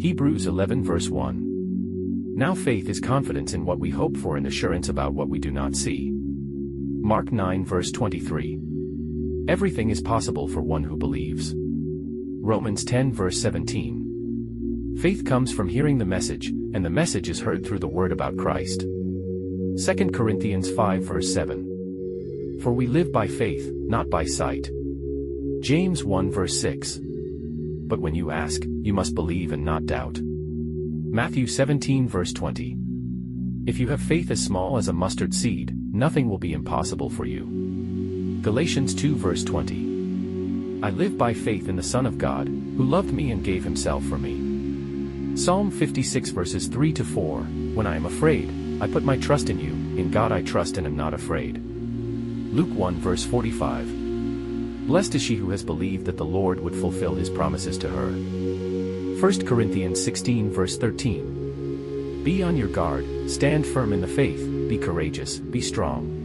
Hebrews 11 verse 1. Now faith is confidence in what we hope for and assurance about what we do not see. Mark 9 verse 23. Everything is possible for one who believes. Romans 10 verse 17. Faith comes from hearing the message, and the message is heard through the word about Christ. 2 Corinthians 5 verse 7. For we live by faith, not by sight. James 1 verse 6. But when you ask, you must believe and not doubt. Matthew 17 verse 20. If you have faith as small as a mustard seed, nothing will be impossible for you. Galatians 2 verse 20. I live by faith in the Son of God, who loved me and gave himself for me. Psalm 56 verses 3 to 4. When I am afraid, I put my trust in you, in God I trust and am not afraid. Luke 1 verse 45. Blessed is she who has believed that the Lord would fulfill his promises to her. 1 Corinthians 16 verse 13. Be on your guard, stand firm in the faith, be courageous, be strong.